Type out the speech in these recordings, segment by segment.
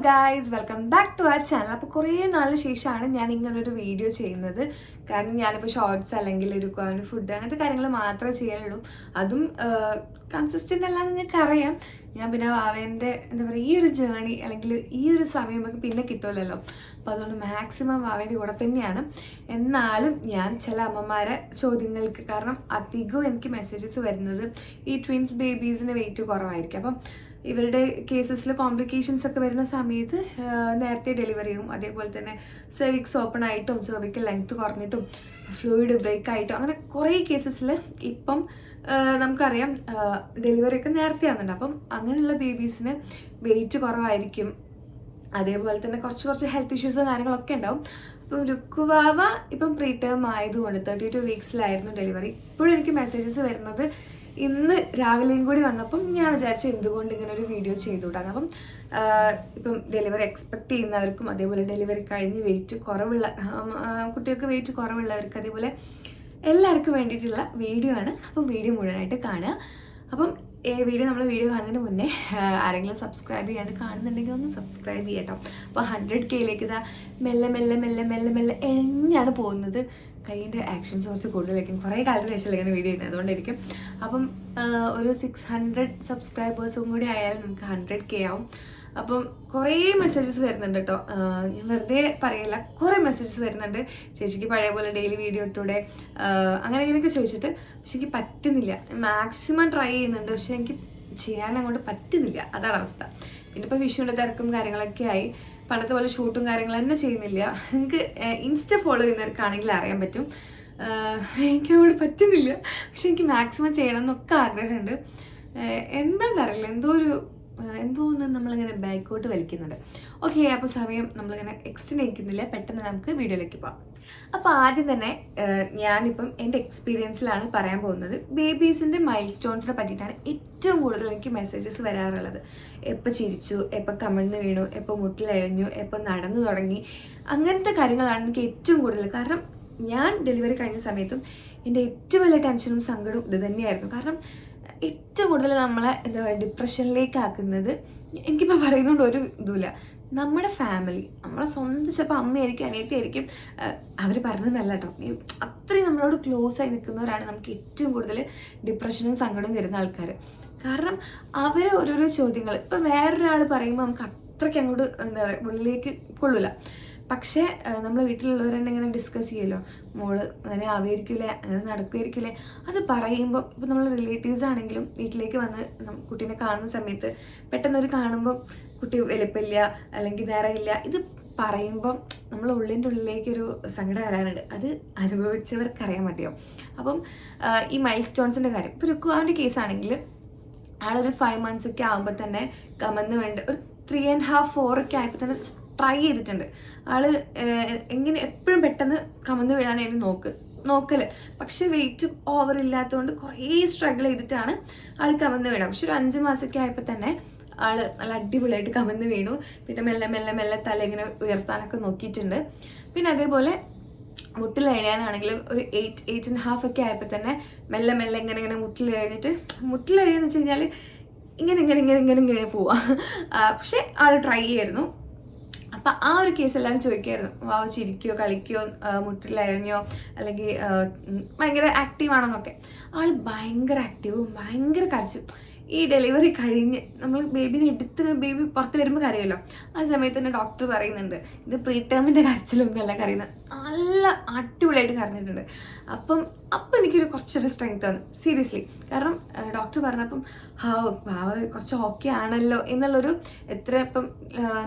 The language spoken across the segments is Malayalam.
Guys, welcome back to our channel. അപ്പോൾ കുറേ നാളിന് ശേഷമാണ് ഞാൻ ഇങ്ങനൊരു വീഡിയോ ചെയ്യുന്നത്. കാരണം ഞാനിപ്പോൾ ഷോർട്സ് അല്ലെങ്കിൽ ഒരു ഫുഡ് അങ്ങനത്തെ കാര്യങ്ങൾ മാത്രമേ ചെയ്യാനുള്ളൂ. അതും കൺസിസ്റ്റൻ്റ് അല്ല, നിങ്ങൾക്ക് അറിയാം. ഞാൻ പിന്നെ വാവേൻ്റെ എന്താ പറയുക, ഈ ഒരു ജേണി അല്ലെങ്കിൽ ഈ ഒരു സമയം നമുക്ക് പിന്നെ കിട്ടുമല്ലോ. അപ്പോൾ അതുകൊണ്ട് മാക്സിമം വാവേൻ്റെ കൂടെ തന്നെയാണ്. എന്നാലും ഞാൻ ചില അമ്മമാരെ ചോദ്യങ്ങൾക്ക്, കാരണം അധികവും എനിക്ക് മെസ്സേജസ് വരുന്നത് ഈ ട്വിൻസ് ബേബീസിന് വെയിറ്റ് കുറവായിരിക്കും. അപ്പം ഇവരുടെ കേസസിൽ കോംപ്ലിക്കേഷൻസ് ഒക്കെ വരുന്ന സമയത്ത് നേരത്തെ ഡെലിവറിയും അതേപോലെ തന്നെ സെർവിക്സ് ഓപ്പൺ ആയിട്ടും സെർവിക്കൽ ലെങ്ത് കുറഞ്ഞിട്ടും ഫ്ലൂയിഡ് ബ്രേക്ക് ആയിട്ടും അങ്ങനെ കുറേ കേസസിൽ ഇപ്പം നമുക്കറിയാം ഡെലിവറി ഒക്കെ നേരത്തെ ആകുന്നുണ്ട്. അപ്പം അങ്ങനെയുള്ള ബേബീസിന് വെയിറ്റ് കുറവായിരിക്കും. അതേപോലെ തന്നെ കുറച്ച് ഹെൽത്ത് ഇഷ്യൂസും കാര്യങ്ങളൊക്കെ ഉണ്ടാവും. അപ്പം രുക്കുവാവ ഇപ്പം പ്രീ ടേം ആയതുകൊണ്ട് 32 വീക്സിലായിരുന്നു ഡെലിവറി. ഇപ്പോഴും എനിക്ക് മെസ്സേജസ് വരുന്നത് ഇന്ന് രാവിലെയും കൂടി വന്നപ്പം ഞാൻ വിചാരിച്ചു എന്തുകൊണ്ട് ഇങ്ങനെ ഒരു വീഡിയോ ചെയ്തുകൂടാണ്. അപ്പം ഇപ്പം ഡെലിവറി എക്സ്പെക്ട് ചെയ്യുന്നവർക്കും അതേപോലെ ഡെലിവറി കഴിഞ്ഞ് വെയിറ്റ് കുറവുള്ള കുട്ടികൾക്ക് വെയിറ്റ് കുറവുള്ളവർക്ക് അതേപോലെ എല്ലാവർക്കും വേണ്ടിയിട്ടുള്ള വീഡിയോ ആണ്. അപ്പം വീഡിയോ മുഴുവനായിട്ട് കാണുക. അപ്പം വീഡിയോ കാണുന്നതിന് മുന്നേ ആരെങ്കിലും സബ്സ്ക്രൈബ് ചെയ്യാണ്ട് കാണുന്നുണ്ടെങ്കിൽ ഒന്ന് സബ്സ്ക്രൈബ് ചെയ്യട്ടോ. അപ്പോൾ 100Kയിലേക്ക് ഇതാ മെല്ലെ എങ്ങനെയാണ് പോകുന്നത്. കൈയിൻ്റെ ആക്ഷൻസ് കുറച്ച് കൂടുതലായിരിക്കും. കുറേ കാലത്തിന് ശേഷം ഇങ്ങനെ വീഡിയോ ചെയ്യുന്നത്, അതുകൊണ്ടായിരിക്കും. അപ്പം ഒരു 600 സബ്സ്ക്രൈബേഴ്സും കൂടി ആയാലും നമുക്ക് 100K ആവും. അപ്പം കുറേ മെസ്സേജസ് വരുന്നുണ്ട് കേട്ടോ. ഞാൻ വെറുതെ പറയില്ല, കുറേ മെസ്സേജസ് വരുന്നുണ്ട്. ചേച്ചിക്ക് പഴയ പോലെ ഡെയിലി വീഡിയോ ഇട്ടൂടെ അങ്ങനെ ഇങ്ങനെയൊക്കെ ചോദിച്ചിട്ട്. പക്ഷെ എനിക്ക് പറ്റുന്നില്ല. മാക്സിമം ട്രൈ ചെയ്യുന്നുണ്ട്, പക്ഷെ എനിക്ക് ചെയ്യാൻ അങ്ങോട്ട് പറ്റുന്നില്ല. അതാണ് അവസ്ഥ. പിന്നെ ഇപ്പോൾ വിഷുവിൻ്റെ തിരക്കും കാര്യങ്ങളൊക്കെ ആയി പണ്ടത്തെ പോലെ ഷൂട്ടും കാര്യങ്ങളും തന്നെ ചെയ്യുന്നില്ല. നിങ്ങൾക്ക് ഇൻസ്റ്റ ഫോളോ ചെയ്യുന്നവർക്കാണെങ്കിൽ അറിയാൻ പറ്റും. എനിക്കങ്ങോട്ട് പറ്റുന്നില്ല. പക്ഷെ എനിക്ക് മാക്സിമം ചെയ്യണം എന്നൊക്കെ ആഗ്രഹമുണ്ട്. എന്താണെന്നറിയില്ല, എന്തോന്ന് നമ്മളിങ്ങനെ ബാക്കോട്ട് വലിക്കുന്നുണ്ട്. ഓക്കെ, അപ്പോൾ സമയം നമ്മളിങ്ങനെ എക്സ്റ്റെൻഡ് ചെയ്യിക്കുന്നില്ല. പെട്ടെന്ന് നമുക്ക് വീഡിയോയിലേക്ക് പോകാം. അപ്പോൾ ആദ്യം തന്നെ ഞാനിപ്പം എൻ്റെ എക്സ്പീരിയൻസിലാണ് പറയാൻ പോകുന്നത്. ബേബീസിൻ്റെ മൈൽ സ്റ്റോൺസിനെ പറ്റിയിട്ടാണ് ഏറ്റവും കൂടുതൽ എനിക്ക് മെസ്സേജസ് വരാറുള്ളത്. എപ്പോൾ ചിരിച്ചു, എപ്പോൾ കമഴ്ന്ന് വീണു, എപ്പോൾ മുട്ടിലഴഞ്ഞു, എപ്പോൾ നടന്നു തുടങ്ങി, അങ്ങനത്തെ കാര്യങ്ങളാണ് എനിക്ക് ഏറ്റവും കൂടുതൽ. കാരണം ഞാൻ ഡെലിവറി കഴിഞ്ഞ സമയത്തും എൻ്റെ ഏറ്റവും വലിയ ടെൻഷനും സങ്കടവും ഇത് തന്നെയായിരുന്നു. കാരണം ഏറ്റവും കൂടുതൽ നമ്മളെ എന്താ പറയുക ഡിപ്രഷനിലേക്ക് ആക്കുന്നത്, എനിക്കിപ്പോൾ പറയുന്നതുകൊണ്ട് ഒരു ഇതുമില്ല, നമ്മുടെ ഫാമിലി, നമ്മളെ സ്വന്തം ചിലപ്പോൾ അമ്മയായിരിക്കും, അനിയത്തിയായിരിക്കും, അവർ പറഞ്ഞതല്ല കേട്ടോ, അത്രയും നമ്മളോട് ക്ലോസ് ആയി നിൽക്കുന്നവരാണ് നമുക്ക് ഏറ്റവും കൂടുതൽ ഡിപ്രഷനും സങ്കടവും തരുന്ന ആൾക്കാർ. കാരണം അവർ ഓരോരോ ചോദ്യങ്ങൾ ഇപ്പം വേറൊരാൾ പറയുമ്പോൾ നമുക്ക് അത്രയ്ക്ക് അങ്ങോട്ട് എന്താ പറയുക ഉള്ളിലേക്ക് കൊള്ളൂല. പക്ഷേ നമ്മൾ വീട്ടിലുള്ളവർ തന്നെ ഇങ്ങനെ ഡിസ്കസ് ചെയ്യുമല്ലോ, മോള് അങ്ങനെ ആവുമായിരിക്കില്ലേ, അങ്ങനെ നടക്കുമായിരിക്കില്ലേ, അത് പറയുമ്പോൾ ഇപ്പോൾ നമ്മൾ റിലേറ്റീവ്സ് ആണെങ്കിലും വീട്ടിലേക്ക് വന്ന് കുട്ടീനെ കാണുന്ന സമയത്ത് പെട്ടെന്നൊരു കാണുമ്പോൾ കുട്ടി വലിപ്പമില്ല അല്ലെങ്കിൽ നേരമില്ല, ഇത് പറയുമ്പം നമ്മൾ ഉള്ളിൻ്റെ ഉള്ളിലേക്കൊരു സങ്കടം വരാനുണ്ട്. അത് അനുഭവിച്ചവർക്കറിയാൻ മതിയോ. അപ്പം ഈ മൈൽ സ്റ്റോൺസിൻ്റെ കാര്യം, ഇപ്പോൾ രുക്കുവാൻ്റെ കേസാണെങ്കിൽ ആളൊരു 5 months ഒക്കെ ആകുമ്പോൾ തന്നെ കമന്ന് വേണ്ട ഒരു 3.5 4 ഒക്കെ ആയപ്പോൾ തന്നെ ട്രൈ ചെയ്തിട്ടുണ്ട്. ആള് എങ്ങനെ എപ്പോഴും പെട്ടെന്ന് കമന്ന് വീഴാനായിരുന്നു നോക്കല്. പക്ഷെ വെയിറ്റ് ഓവർ ഇല്ലാത്തതുകൊണ്ട് കുറേ സ്ട്രഗിൾ ചെയ്തിട്ടാണ് ആൾ കമന്ന് വീണത്. പക്ഷെ ഒരു 5 മാസമൊക്കെ ആയപ്പോൾ തന്നെ ആള് നല്ല അടിപൊളിയായിട്ട് കമന്ന് വീണു. പിന്നെ മെല്ലെ തല ഇങ്ങനെ ഉയർത്താനൊക്കെ നോക്കിയിട്ടുണ്ട്. പിന്നെ അതേപോലെ മുട്ടിൽ എഴുതാനാണെങ്കിലും ഒരു 8.5 ഒക്കെ ആയപ്പോൾ തന്നെ മെല്ലെ ഇങ്ങനെ മുട്ടിൽ എഴുതാന്ന് വെച്ച് കഴിഞ്ഞാൽ ഇങ്ങനെ പോവാം. പക്ഷെ ആൾ ട്രൈ ചെയ്യായിരുന്നു. അപ്പം ആ ഒരു കേസ് എല്ലാവരും ചോദിക്കുമായിരുന്നു, വാവ ചിരിക്കുകയോ കളിക്കുകയോ മുട്ടിലഴഞ്ഞോ അല്ലെങ്കിൽ ഭയങ്കര ആക്റ്റീവാണോ എന്നൊക്കെ. ആൾ ഭയങ്കര ആക്റ്റീവും ഭയങ്കര കരച്ചു. ഈ ഡെലിവറി കഴിഞ്ഞ് നമ്മൾ ബേബിനെ ബേബി പുറത്ത് വരുമ്പോൾ കരയുമല്ലോ, ആ സമയത്ത് തന്നെ ഡോക്ടർ പറയുന്നുണ്ട് ഇത് പ്രീ ടേമിൻ്റെ കരച്ചിലൊന്നുമല്ല കരയുന്നത്, നല്ല അടിപൊളിയായിട്ട് കരഞ്ഞിട്ടുണ്ട്. അപ്പം എനിക്കൊരു കുറച്ചൊരു സ്ട്രെങ്ത് ആണ് സീരിയസ്ലി. കാരണം ഡോക്ടർ പറഞ്ഞപ്പം കുറച്ച് ഓക്കെ ആണല്ലോ എന്നുള്ളൊരു, എത്ര ഇപ്പം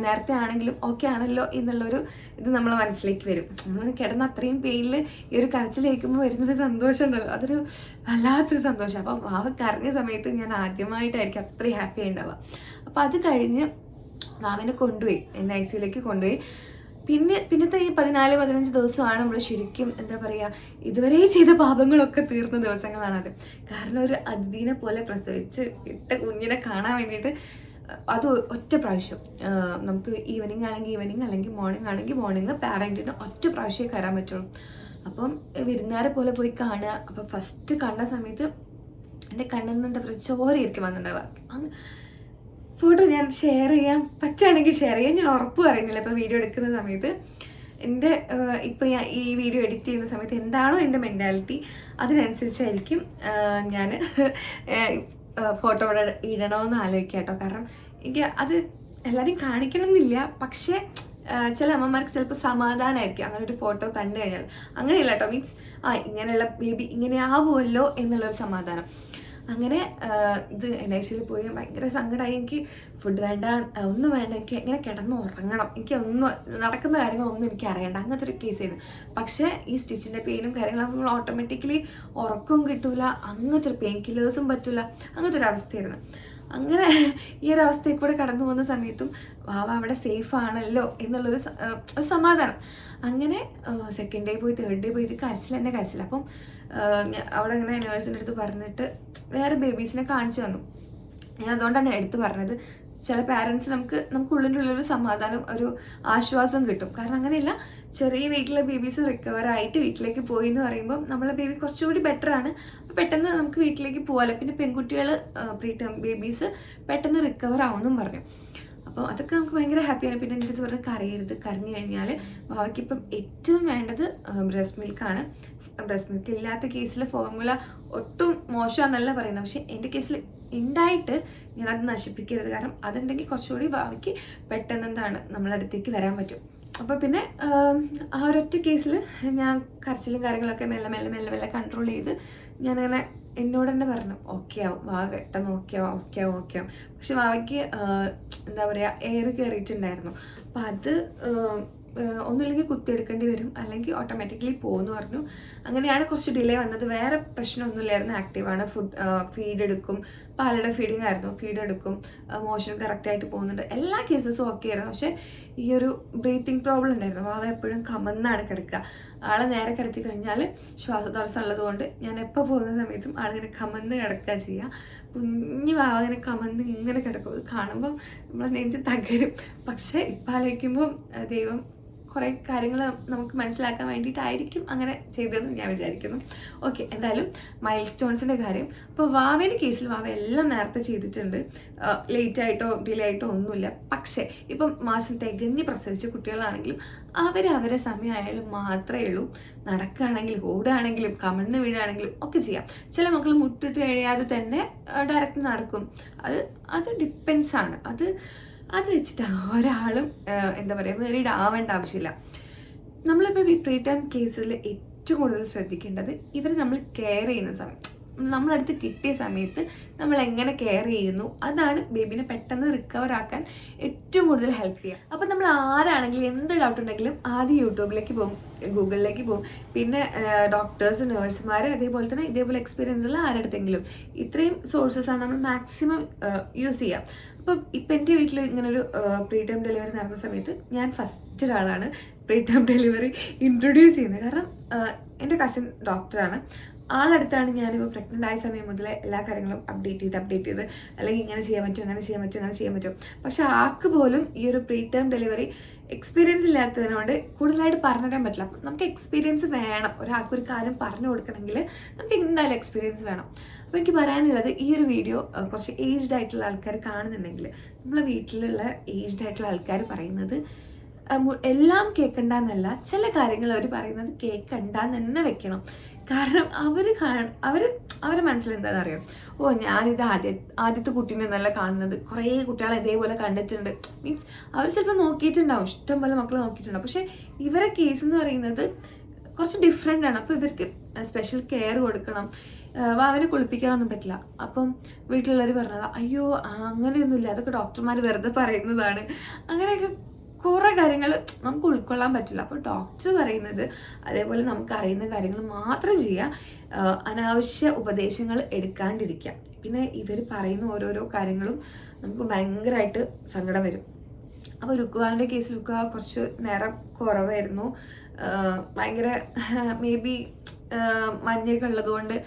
നേരത്തെ ആണെങ്കിലും ഓക്കെ ആണല്ലോ എന്നുള്ളൊരു ഇത് നമ്മളെ മനസ്സിലേക്ക് വരും. നമ്മൾ കിടന്ന അത്രയും പെയിനിൽ ഈ ഒരു കരച്ചിൽ കേൾക്കുമ്പോൾ വരുന്നൊരു സന്തോഷം ഉണ്ടല്ലോ, അതൊരു വല്ലാത്തൊരു സന്തോഷം. അപ്പം വാവ കരഞ്ഞ സമയത്ത് ഞാൻ ആദ്യമായിട്ടായിരിക്കും അത്രയും ഹാപ്പി ഉണ്ടാവുക. അപ്പം അത് കഴിഞ്ഞ് വാവനെ കൊണ്ടുപോയി, എന്നെ ICUലേക്ക് കൊണ്ടുപോയി. പിന്നത്തെ ഈ 14-15 ദിവസമാണ് നമ്മൾ ശരിക്കും എന്താ പറയുക ഇതുവരെ ചെയ്ത പാപങ്ങളൊക്കെ തീർന്ന ദിവസങ്ങളാണത്. കാരണം ഒരു അതിഥീനെ പോലെ പ്രസവിച്ച് ഇട്ട കുഞ്ഞിനെ കാണാൻ വേണ്ടിയിട്ട് അത് ഒറ്റ പ്രാവശ്യം നമുക്ക് ഈവനിങ് ആണെങ്കിൽ ഈവനിങ് അല്ലെങ്കിൽ മോർണിംഗ് ആണെങ്കിൽ മോർണിംഗ് പാരൻറ്റിന് ഒറ്റ പ്രാവശ്യമേ കയറാൻ പറ്റുള്ളൂ. അപ്പം വിരുന്നുകാരെ പോലെ പോയി കാണുക. അപ്പം ഫസ്റ്റ് കണ്ട സമയത്ത് എൻ്റെ കണ്ണിൽ നിന്ന് എന്താ പറയുക ചോരയായിരിക്കും വന്നിട്ടുണ്ടാവുക. ഫോട്ടോ ഞാൻ ഷെയർ ചെയ്യാം, പറ്റുകയാണെങ്കിൽ ഷെയർ ചെയ്യാം. ഞാൻ ഉറപ്പ് പറയുന്നില്ല ഇപ്പോൾ വീഡിയോ എടുക്കുന്ന സമയത്ത്. എൻ്റെ ഇപ്പോൾ ഞാൻ ഈ വീഡിയോ എഡിറ്റ് ചെയ്യുന്ന സമയത്ത് എന്താണോ എൻ്റെ മെൻറ്റാലിറ്റി അതിനനുസരിച്ചായിരിക്കും ഞാൻ ഫോട്ടോ ഇവിടെ ഇടണമെന്ന് ആലോചിക്കാം കേട്ടോ. കാരണം എനിക്ക് അത് എല്ലാവരെയും കാണിക്കണം എന്നില്ല, പക്ഷേ ചില അമ്മമാർക്ക് ചിലപ്പോൾ സമാധാനമായിരിക്കും അങ്ങനെ ഒരു ഫോട്ടോ കണ്ടു കഴിഞ്ഞാൽ. അങ്ങനെയല്ല കേട്ടോ, മീൻസ് ഇങ്ങനെയുള്ള ബേബി ഇങ്ങനെ ആവുമല്ലോ എന്നുള്ളൊരു സമാധാനം. അങ്ങനെ ഇത് NICU പോയി ഭയങ്കര സങ്കടമായി. എനിക്ക് ഫുഡ് വേണ്ട, ഒന്നും വേണ്ട, എനിക്ക് എങ്ങനെ കിടന്ന് ഉറങ്ങണം, എനിക്ക് ഒന്നും നടക്കുന്ന കാര്യങ്ങളൊന്നും എനിക്ക് അറിയണ്ട, അങ്ങനത്തെ ഒരു കേസായിരുന്നു. പക്ഷേ ഈ സ്റ്റിച്ചിൻ്റെ പെയിനും കാര്യങ്ങളും ഓട്ടോമാറ്റിക്കലി ഉറക്കവും കിട്ടൂല, അങ്ങനത്തെ ഒരു പെയിൻ കില്ലേഴ്സും പറ്റൂല, അങ്ങനത്തെ ഒരു അവസ്ഥയായിരുന്നു. അങ്ങനെ ഈ ഒരു അവസ്ഥയിൽ കൂടെ കടന്നു പോകുന്ന സമയത്തും വാവ അവിടെ സേഫ് ആണല്ലോ എന്നുള്ളൊരു ഒരു സമാധാനം. അങ്ങനെ സെക്കൻഡ് ഡേ പോയി തേർഡ് ഡേ പോയിട്ട് കരച്ചിൽ. അപ്പം അവിടെ ഇങ്ങനെ നേഴ്സിൻ്റെ അടുത്ത് പറഞ്ഞിട്ട് വേറെ ബേബീസിനെ കാണിച്ചു തന്നു. ഞാൻ അതുകൊണ്ടാണ് എടുത്ത് പറഞ്ഞത്. ചില പാരൻസ് നമുക്ക് ഉള്ളിൻ്റെ ഉള്ളൊരു സമാധാനം, ഒരു ആശ്വാസം കിട്ടും. കാരണം അങ്ങനെയല്ല, ചെറിയ വീട്ടിലെ ബേബീസ് റിക്കവർ ആയിട്ട് വീട്ടിലേക്ക് പോയി എന്ന് പറയുമ്പോൾ നമ്മളെ ബേബി കുറച്ചുകൂടി ബെറ്റർ ആണ്. അപ്പോൾ പെട്ടെന്ന് നമുക്ക് വീട്ടിലേക്ക് പോകാമല്ലോ. പിന്നെ പെൺകുട്ടികൾ പ്രീ ടേം ബേബീസ് പെട്ടെന്ന് റിക്കവർ ആവുമെന്നും പറഞ്ഞു. അപ്പോൾ അതൊക്കെ നമുക്ക് ഭയങ്കര ഹാപ്പിയാണ്. പിന്നെ എൻ്റെ അടുത്ത് പറഞ്ഞാൽ കരയരുത്, കരഞ്ഞു കഴിഞ്ഞാൽ വാവയ്ക്കിപ്പം ഏറ്റവും വേണ്ടത് ബ്രസ്റ്റ് മിൽക്കാണ്. ബ്രസ്റ്റ് മിൽക്ക് ഇല്ലാത്ത കേസിൽ ഫോർമുല ഒട്ടും മോശമാണെന്നല്ല പറയുന്നത്, പക്ഷേ എൻ്റെ കേസിൽ ഉണ്ടായിട്ട് ഞാനത് നശിപ്പിക്കരുത്. കാരണം അതുണ്ടെങ്കിൽ കുറച്ചുകൂടി ഭാവിക്ക് പെട്ടെന്ന് നമ്മളടുത്തേക്ക് വരാൻ പറ്റും. അപ്പോൾ പിന്നെ ആ ഒരൊറ്റ കേസിൽ ഞാൻ കരച്ചിലും കാര്യങ്ങളൊക്കെ മെല്ലെ മെല്ലെ മെല്ലെ മെല്ലെ കൺട്രോൾ ചെയ്ത് ഞാനങ്ങനെ എന്നോട് തന്നെ പറഞ്ഞു ഓക്കെ ആവും, വാവ പെട്ടെന്ന് ഓക്കെ ആവും. പക്ഷെ വാവയ്ക്ക് എന്താ പറയുക, എയർ കയറിയിട്ടുണ്ടായിരുന്നു. അപ്പോൾ അത് ഒന്നുമില്ലെങ്കിൽ കുത്തിയെടുക്കേണ്ടി വരും, അല്ലെങ്കിൽ ഓട്ടോമാറ്റിക്കലി പോകുമെന്ന് പറഞ്ഞു. അങ്ങനെയാണ് കുറച്ച് ഡിലേ വന്നത്. വേറെ പ്രശ്നമൊന്നുമില്ലായിരുന്നു, ആക്റ്റീവാണ്. ഫീഡ് എടുക്കും, പാലയുടെ ഫീഡിങ് ആയിരുന്നു, ഫീഡ് എടുക്കും, മോഷൻ കറക്റ്റായിട്ട് പോകുന്നുണ്ട്, എല്ലാ കേസസും ഓക്കെ ആയിരുന്നു. പക്ഷേ ഈ ഒരു ബ്രീത്തിങ് പ്രോബ്ലം ഉണ്ടായിരുന്നു. വാവ എപ്പോഴും കമന്നാണ് കിടക്കുക. ആളെ നേരെ കിടത്തി കഴിഞ്ഞാൽ ശ്വാസതടസ്സം ഉള്ളതുകൊണ്ട് ഞാൻ എപ്പോൾ പോകുന്ന സമയത്തും ആളിങ്ങനെ കമന്ന് കിടക്കുക ചെയ്യുക. കുഞ്ഞു വാവ ഇങ്ങനെ കമന്ന് ഇങ്ങനെ കിടക്കും. അത് കാണുമ്പം നമ്മളെ നെഞ്ച് തകരും. പക്ഷേ ഇപ്പം ആലോചിക്കുമ്പോൾ ദൈവം കുറേ കാര്യങ്ങൾ നമുക്ക് മനസ്സിലാക്കാൻ വേണ്ടിയിട്ടായിരിക്കും അങ്ങനെ ചെയ്തതെന്ന് ഞാൻ വിചാരിക്കുന്നു. ഓക്കെ, എന്തായാലും മൈൽ സ്റ്റോൺസിൻ്റെ കാര്യം. അപ്പോൾ വാവേൻ്റെ കേസിൽ വാവ എല്ലാം നേരത്തെ ചെയ്തിട്ടുണ്ട്, ലേറ്റായിട്ടോ ഡിലേ ആയിട്ടോ ഒന്നുമില്ല. പക്ഷേ ഇപ്പം മാസം തികഞ്ഞ് പ്രസവിച്ച കുട്ടികളാണെങ്കിലും അവരെ സമയമായാലും മാത്രമേ ഉള്ളൂ. നടക്കുകയാണെങ്കിലും ഓടുകയാണെങ്കിലും കമണ്ണ് വീഴുകയാണെങ്കിലും ഒക്കെ ചെയ്യാം. ചില മക്കൾ മുട്ടിട്ട് കഴിയാതെ തന്നെ ഡയറക്റ്റ് നടക്കും. അത് ഡിപ്പെൻസാണ്. അത് വെച്ചിട്ട് ഒരാളും എന്താ പറയുക മെറിഡ് ആവേണ്ട ആവശ്യമില്ല. നമ്മളിപ്പോൾ ഈ പ്രീ ടൈം കേസിൽ ഏറ്റവും കൂടുതൽ ശ്രദ്ധിക്കേണ്ടത് ഇവർ നമ്മൾ കെയർ ചെയ്യുന്ന സമയം, നമ്മളടുത്ത് കിട്ടിയ സമയത്ത് നമ്മൾ എങ്ങനെ കെയർ ചെയ്യുന്നു, അതാണ് ബേബിനെ പെട്ടെന്ന് റിക്കവർ ആക്കാൻ ഏറ്റവും കൂടുതൽ ഹെൽപ്പ് ചെയ്യുക. അപ്പം നമ്മൾ ആരാണെങ്കിലും എന്ത് ഡൗട്ട് ഉണ്ടെങ്കിലും ആദ്യം യൂട്യൂബിലേക്ക് പോകും, ഗൂഗിളിലേക്ക് പോകും. പിന്നെ ഡോക്ടേഴ്സ്, നേഴ്സുമാർ, അതേപോലെ തന്നെ ഇതേപോലെ എക്സ്പീരിയൻസ് ഉള്ള ആരുടെടുത്തെങ്കിലും, ഇത്രയും സോഴ്സസാണ് നമ്മൾ മാക്സിമം യൂസ് ചെയ്യുക. അപ്പം ഇപ്പം എൻ്റെ വീട്ടിൽ ഇങ്ങനൊരു പ്രീ ടൈം ഡെലിവറി നടന്ന സമയത്ത് ഞാൻ ഫസ്റ്റ് ഒരാളാണ് പ്രീ ടൈം ഡെലിവറി ഇൻട്രൊഡ്യൂസ് ചെയ്യുന്നത്. കാരണം എൻ്റെ കസിൻ ഡോക്ടറാണ്. ആളടുത്താണ് ഞാനിപ്പോൾ പ്രഗ്നൻ്റ് ആയ സമയം മുതലേ എല്ലാ കാര്യങ്ങളും അപ്ഡേറ്റ് ചെയ്ത് അല്ലെങ്കിൽ ഇങ്ങനെ ചെയ്യാൻ പറ്റും. പക്ഷെ ആൾക്ക് പോലും ഈ ഒരു പ്രീ ടൈം ഡെലിവറി എക്സ്പീരിയൻസ് ഇല്ലാത്തതിനോട് കൂടുതലായിട്ട് പറഞ്ഞിടാൻ പറ്റില്ല. അപ്പം നമുക്ക് എക്സ്പീരിയൻസ് വേണം. ഒരാൾക്കൊരു കാര്യം പറഞ്ഞു കൊടുക്കണമെങ്കിൽ നമുക്ക് എന്തായാലും എക്സ്പീരിയൻസ് വേണം. അപ്പോൾ എനിക്ക് പറയാനുള്ളത്, ഈ ഒരു വീഡിയോ കുറച്ച് ഏജ്ഡ് ആയിട്ടുള്ള ആൾക്കാർ കാണുന്നുണ്ടെങ്കിൽ നമ്മളെ വീട്ടിലുള്ള ഏജ്ഡ് ആയിട്ടുള്ള ആൾക്കാർ പറയുന്നത് എല്ലാം കേൾക്കണ്ടെന്നല്ല, ചില കാര്യങ്ങൾ അവർ പറയുന്നത് കേൾക്കണ്ടെന്ന് തന്നെ വെക്കണം. കാരണം അവരെ മനസ്സിലെന്താണെന്ന് അറിയാം, ഞാനിത് ആദ്യത്തെ കുട്ടീനെ നല്ല കാണുന്നത്, കുറേ കുട്ടികളെ ഇതേപോലെ കണ്ടിട്ടുണ്ട്. മീൻസ് അവർ ചിലപ്പോൾ നോക്കിയിട്ടുണ്ടാവും, ഇഷ്ടം പോലെ മക്കൾ നോക്കിയിട്ടുണ്ടാവും. പക്ഷേ ഇവരെ കേസ് എന്ന് പറയുന്നത് കുറച്ച് ഡിഫറെൻ്റ് ആണ്. അപ്പോൾ ഇവർക്ക് സ്പെഷ്യൽ കെയർ കൊടുക്കണം, അവനെ കുളിപ്പിക്കാനൊന്നും പറ്റില്ല. അപ്പം വീട്ടിലുള്ളവർ പറഞ്ഞത് അയ്യോ അങ്ങനെയൊന്നുമില്ല, അതൊക്കെ ഡോക്ടർമാർ വെറുതെ പറയുന്നതാണ്. അങ്ങനെയൊക്കെ കുറേ കാര്യങ്ങൾ നമുക്ക് ഉൾക്കൊള്ളാൻ പറ്റില്ല. അപ്പോൾ ഡോക്ടർ പറയുന്നത് അതേപോലെ നമുക്ക് അറിയുന്ന കാര്യങ്ങൾ മാത്രം ചെയ്യുക, അനാവശ്യ ഉപദേശങ്ങൾ എടുക്കാണ്ടിരിക്കുക. പിന്നെ ഇവർ പറയുന്ന ഓരോരോ കാര്യങ്ങളും നമുക്ക് ഭയങ്കരമായിട്ട് സങ്കടം വരും. അപ്പോൾ രുക്കുവാൻ്റെ കേസിൽ രുക്കുവ കുറച്ച് നേരം കുറവായിരുന്നു, ഭയങ്കര മേ ബി മഞ്ഞൊക്കെ ഉള്ളതുകൊണ്ട്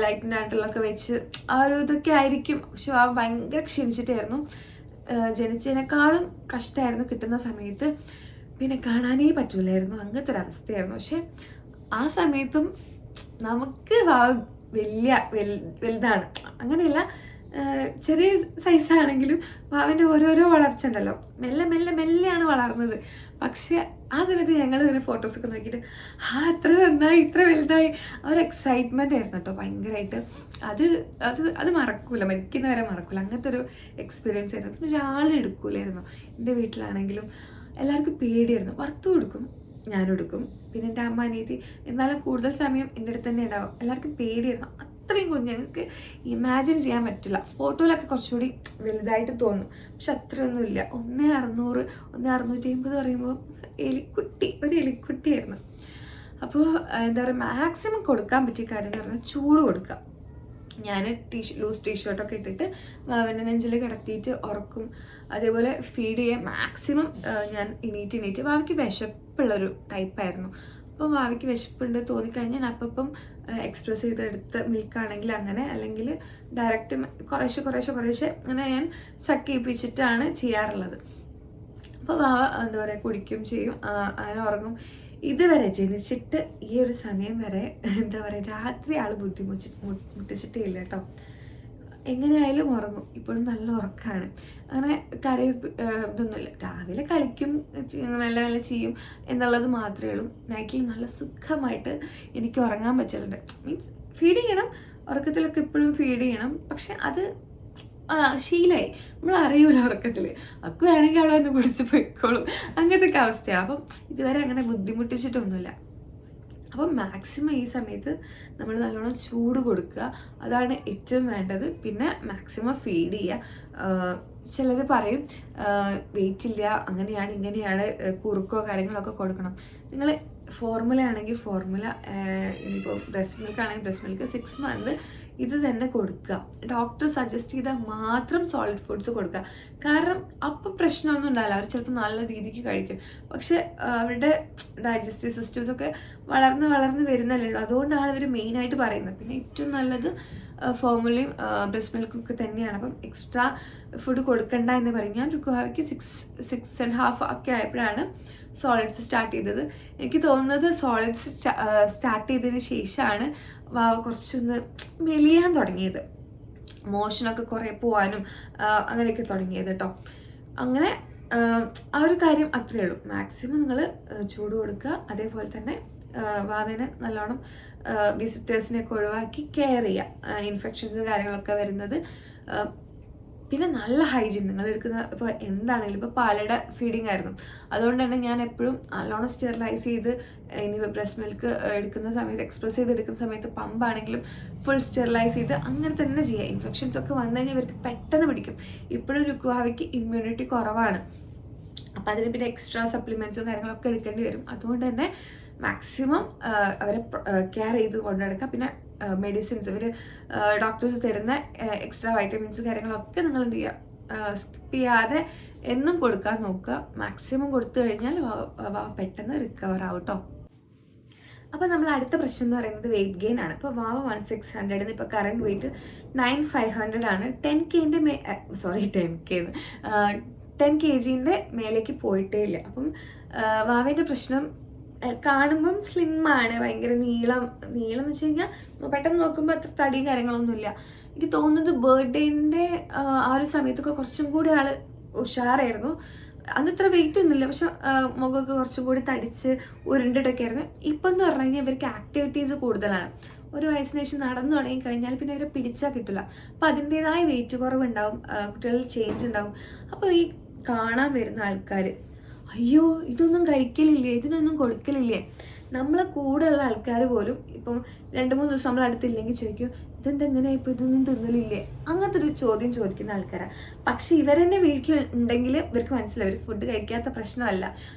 ലൈറ്റിൻ്റെ ആയിട്ടുള്ളതൊക്കെ വെച്ച് ആ ഒരു ഇതൊക്കെ ആയിരിക്കും. പക്ഷെ ആ ഭയങ്കര ക്ഷീണിച്ചിട്ടായിരുന്നു, ജനിച്ചതിനേക്കാളും കഷ്ടമായിരുന്നു കിട്ടുന്ന സമയത്ത്. പിന്നെ കാണാനേ പറ്റൂലായിരുന്നു, അങ്ങനത്തെ ഒരു അവസ്ഥയായിരുന്നു. പക്ഷെ ആ സമയത്തും നമുക്ക് വലുതാണ്, അങ്ങനെയല്ല ചെറിയ സൈസാണെങ്കിലും വാവൻ്റെ ഓരോരോ വളർച്ച ഉണ്ടല്ലോ, മെല്ലെ മെല്ലെ മെല്ലെയാണ് വളർന്നത്. പക്ഷേ ആ സമയത്ത് ഞങ്ങൾ ഇങ്ങനെ ഫോട്ടോസൊക്കെ നോക്കിയിട്ട് ഇത്ര നന്നായി, ഇത്ര വലുതായി, ആ ഒരു എക്സൈറ്റ്മെൻ്റ് ആയിരുന്നു കേട്ടോ ഭയങ്കരമായിട്ട്. അത് അത് അത് മറക്കൂല, മരിക്കുന്ന വരെ മറക്കൂല. അങ്ങനത്തെ ഒരു എക്സ്പീരിയൻസ് ആയിരുന്നു. പിന്നെ ഒരാളെടുക്കൂലായിരുന്നു. എൻ്റെ വീട്ടിലാണെങ്കിലും എല്ലാവർക്കും പേടിയായിരുന്നു. വറുത്തു കൊടുക്കും, ഞാനും എടുക്കും, പിന്നെ എൻ്റെ അമ്മ അനിയത്തി. എന്നാലും കൂടുതൽ സമയം എൻ്റെ അടുത്ത് തന്നെ ഉണ്ടാവും. എല്ലാവർക്കും പേടിയായിരുന്നു. അത്രയും കുഞ്ഞ് ഞങ്ങൾക്ക് ഇമാജിൻ ചെയ്യാൻ പറ്റില്ല. ഫോട്ടോയിലൊക്കെ കുറച്ചുകൂടി വലുതായിട്ട് തോന്നും, പക്ഷെ അത്രയൊന്നുമില്ല. 1600, 1650 പറയുമ്പോൾ ഒരു എലിക്കുട്ടിയായിരുന്നു. അപ്പോൾ എന്താ പറയുക, മാക്സിമം കൊടുക്കാൻ പറ്റിയ കാര്യം എന്ന് പറഞ്ഞാൽ ചൂട് കൊടുക്കുക. ഞാൻ ലൂസ് ടീഷർട്ടൊക്കെ ഇട്ടിട്ട് വാവൻ്റെ നെഞ്ചിൽ കിടത്തിയിട്ട് ഉറക്കും. അതേപോലെ ഫീഡ് ചെയ്യാൻ മാക്സിമം ഞാൻ എണീറ്റ് വാവയ്ക്ക് വിശപ്പുള്ളൊരു ടൈപ്പായിരുന്നു. അപ്പം വാവയ്ക്ക് വിശപ്പുണ്ട് തോന്നിക്കഴിഞ്ഞാൽ ഞാൻ അപ്പം എക്സ്പ്രസ് ചെയ്തെടുത്ത മിൽക്കാണെങ്കിൽ അങ്ങനെ, അല്ലെങ്കിൽ ഡയറക്റ്റ് കുറേശ്ശെ അങ്ങനെ ഞാൻ സക്ക് ചെയ്യിപ്പിച്ചിട്ടാണ് ചെയ്യാറുള്ളത്. അപ്പോൾ വാവ എന്താ പറയുക കുടിക്കും ചെയ്യും, അങ്ങനെ ഉറങ്ങും. ഇതുവരെ ജനിച്ചിട്ട് ഈ ഒരു സമയം വരെ എന്താ പറയുക രാത്രി ആൾ മുട്ടിച്ചിട്ടേ ഇല്ല കേട്ടോ. എങ്ങനെയായാലും ഉറങ്ങും. ഇപ്പോഴും നല്ല ഉറക്കമാണ്. അങ്ങനെ ഇതൊന്നുമില്ല. രാവിലെ കളിക്കും, മെല്ലെ മെല്ലെ ചെയ്യും എന്നുള്ളത് മാത്രമേ ഉള്ളൂ. നൈറ്റിൽ നല്ല സുഖമായിട്ട് എനിക്ക് ഉറങ്ങാൻ പറ്റലുണ്ട്. മീൻസ് ഫീഡ് ചെയ്യണം, ഉറക്കത്തിലൊക്കെ എപ്പോഴും ഫീഡ് ചെയ്യണം, പക്ഷെ അത് ശീലമായി. നമ്മൾ അറിയൂല ഉറക്കത്തിൽ. ഒക്കെ വേണമെങ്കിൽ അവളെ ഒന്ന് കുടിച്ച് പോയിക്കോളും, അങ്ങനത്തെ ഒക്കെ അവസ്ഥയാണ്. അപ്പം ഇതുവരെ അങ്ങനെ ബുദ്ധിമുട്ടിച്ചിട്ടൊന്നുമില്ല. അപ്പം മാക്സിമം ഈ സമയത്ത് നമ്മൾ നല്ലോണം ചൂട് കൊടുക്കുക, അതാണ് ഏറ്റവും വേണ്ടത്. പിന്നെ മാക്സിമം ഫീഡ് ചെയ്യുക. ചിലർ പറയും വെയിറ്റ് ഇല്ല, അങ്ങനെയാണ് ഇങ്ങനെയാണ്, കുറുക്കോ കാര്യങ്ങളൊക്കെ കൊടുക്കണം. നിങ്ങൾ ഫോർമുല ആണെങ്കിൽ ഫോർമുല, ഇനിയിപ്പോൾ ബ്രസ്റ്റ് മിൽക്ക് ആണെങ്കിൽ ബ്രസ്റ്റ് മിൽക്ക് 6 മന്ത് ഇത് തന്നെ കൊടുക്കുക. ഡോക്ടർ സജസ്റ്റ് ചെയ്താൽ മാത്രം സോളിഡ് ഫുഡ്സ് കൊടുക്കുക. കാരണം അപ്പം പ്രശ്നമൊന്നും ഉണ്ടാവില്ല, അവർ ചിലപ്പോൾ നല്ല രീതിക്ക് കഴിക്കും. പക്ഷെ അവരുടെ ഡൈജസ്റ്റീവ് സിസ്റ്റം ഇതൊക്കെ വളർന്ന് വരുന്നല്ലേ ഉള്ളൂ. അതുകൊണ്ടാണ് ഇവർ മെയിനായിട്ട് പറയുന്നത്. പിന്നെ ഏറ്റവും നല്ലത് ഫോർമുലയും ബ്രസ്റ്റ് മിൽക്കും ഒക്കെ തന്നെയാണ്. അപ്പം എക്സ്ട്രാ ഫുഡ് കൊടുക്കണ്ട എന്ന് പറയും. ഞാൻ രുക്കുവാവയ്ക്ക് 6.5 ഒക്കെ ആയപ്പോഴാണ് സോളിഡ്സ് സ്റ്റാർട്ട് ചെയ്തത്. എനിക്ക് തോന്നുന്നത് സോളിഡ്സ് സ്റ്റാർട്ട് ചെയ്തതിന് ശേഷമാണ് വാവ കുറച്ചൊന്ന് മെലിയാൻ തുടങ്ങിയത്, മോഷനൊക്കെ കുറേ പോകാനും അങ്ങനെയൊക്കെ തുടങ്ങിയത് കേട്ടോ. അങ്ങനെ ആ ഒരു കാര്യം അത്രയേ ഉള്ളൂ. മാക്സിമം നിങ്ങൾ ചൂട് കൊടുക്കുക. അതേപോലെ തന്നെ വാവേനെ നല്ലോണം വിസിറ്റേഴ്സിനെയൊക്കെ ഒഴിവാക്കി കെയർ ചെയ്യുക. ഇൻഫെക്ഷൻസും കാര്യങ്ങളൊക്കെ വരുന്നത്. പിന്നെ നല്ല ഹൈജീൻ നിങ്ങൾ എടുക്കുന്ന, ഇപ്പോൾ എന്താണെങ്കിലും ഇപ്പോൾ പാലയുടെ ഫീഡിങ് ആയിരുന്നു, അതുകൊണ്ട് തന്നെ ഞാൻ എപ്പോഴും നല്ലോണം സ്റ്റെറിലൈസ് ചെയ്ത്, ഇനി ബ്രസ്റ്റ് മിൽക്ക് എടുക്കുന്ന സമയത്ത് എക്സ്പ്രസ് ചെയ്ത് എടുക്കുന്ന സമയത്ത് പമ്പാണെങ്കിലും ഫുൾ സ്റ്റെറിലൈസ് ചെയ്ത് അങ്ങനെ തന്നെ ചെയ്യുക. ഇൻഫെക്ഷൻസ് ഒക്കെ വന്നു കഴിഞ്ഞാൽ ഇവർക്ക് പെട്ടെന്ന് പിടിക്കും. ഇപ്പോഴും രുക്കുവാവയ്ക്ക് ഇമ്മ്യൂണിറ്റി കുറവാണ്, അപ്പം അതിന് പിന്നെ എക്സ്ട്രാ സപ്ലിമെൻറ്റ്സും കാര്യങ്ങളൊക്കെ എടുക്കേണ്ടി വരും. അതുകൊണ്ട് തന്നെ മാക്സിമം അവരെ കെയർ ചെയ്ത് കൊണ്ടുനടക്കുക. പിന്നെ മെഡിസിൻസ് ഇവർ ഡോക്ടേഴ്സ് തരുന്ന എക്സ്ട്രാ വൈറ്റമിൻസ് കാര്യങ്ങളൊക്കെ നിങ്ങൾ എന്ത് ചെയ്യുക, സ്കിപ്പ് ചെയ്യാതെ എന്നും കൊടുക്കാൻ നോക്കുക. മാക്സിമം കൊടുത്തു കഴിഞ്ഞാൽ പെട്ടെന്ന് റിക്കവർ ആവും കേട്ടോ. അപ്പോൾ നമ്മൾ അടുത്ത പ്രശ്നം എന്ന് പറയുന്നത് വെയിറ്റ് ഗെയിൻ ആണ്. ഇപ്പോൾ വാവ 1600 ഇപ്പോൾ കറണ്ട് വെയിറ്റ് 9500 ആണ്. 10 kg മേലേക്ക് പോയിട്ടേ ഇല്ല. അപ്പം വാവേൻ്റെ പ്രശ്നം കാണുമ്പം സ്ലിമ്മാണ്, ഭയങ്കര നീളം എന്ന് വെച്ച് കഴിഞ്ഞാൽ പെട്ടെന്ന് നോക്കുമ്പോൾ അത്ര തടിയും കാര്യങ്ങളൊന്നുമില്ല. എനിക്ക് തോന്നുന്നത് ബർത്ത്ഡേൻ്റെ ആ ഒരു സമയത്തൊക്കെ കുറച്ചും കൂടി ആൾ ഉഷാറായിരുന്നു. അന്ന് ഇത്ര വെയിറ്റ് ഒന്നുമില്ല, പക്ഷെ മുഖമൊക്കെ കുറച്ചും കൂടി തടിച്ച് ഉരുണ്ടിട്ടൊക്കെ ആയിരുന്നു. ഇപ്പം എന്ന് പറഞ്ഞു കഴിഞ്ഞാൽ ഇവർക്ക് ആക്ടിവിറ്റീസ് കൂടുതലാണ്. ഒരു വയസ്സിന് ശേഷം നടന്നു തുടങ്ങി കഴിഞ്ഞാൽ പിന്നെ അവരെ പിടിച്ചാൽ കിട്ടില്ല. അപ്പോൾ അതിൻ്റെതായ വെയിറ്റ് കുറവുണ്ടാവും, കുട്ടികളിൽ ചേഞ്ച് ഉണ്ടാവും. അപ്പോൾ ഈ കാണാൻ വരുന്ന ആൾക്കാർ അയ്യോ ഇതൊന്നും കഴിക്കലില്ലേ, ഇതിനൊന്നും കൊടുക്കലില്ലേ, നമ്മളെ കൂടെയുള്ള ആൾക്കാർ പോലും ഇപ്പം 2-3 ദിവസം നമ്മൾ അടുത്തില്ലെങ്കിൽ ചോദിക്കും ഇതെന്തെങ്ങനെ ഇപ്പോൾ ഇതൊന്നും തിന്നലില്ലേ, അങ്ങനത്തെ ഒരു ചോദ്യം ചോദിക്കുന്ന ആൾക്കാരാണ്. പക്ഷെ ഇവരെന്നെ വീട്ടിൽ ഉണ്ടെങ്കിൽ ഇവർക്ക് മനസ്സിലാവും ഇവർ ഫുഡ് കഴിക്കാത്ത പ്രശ്നമല്ല,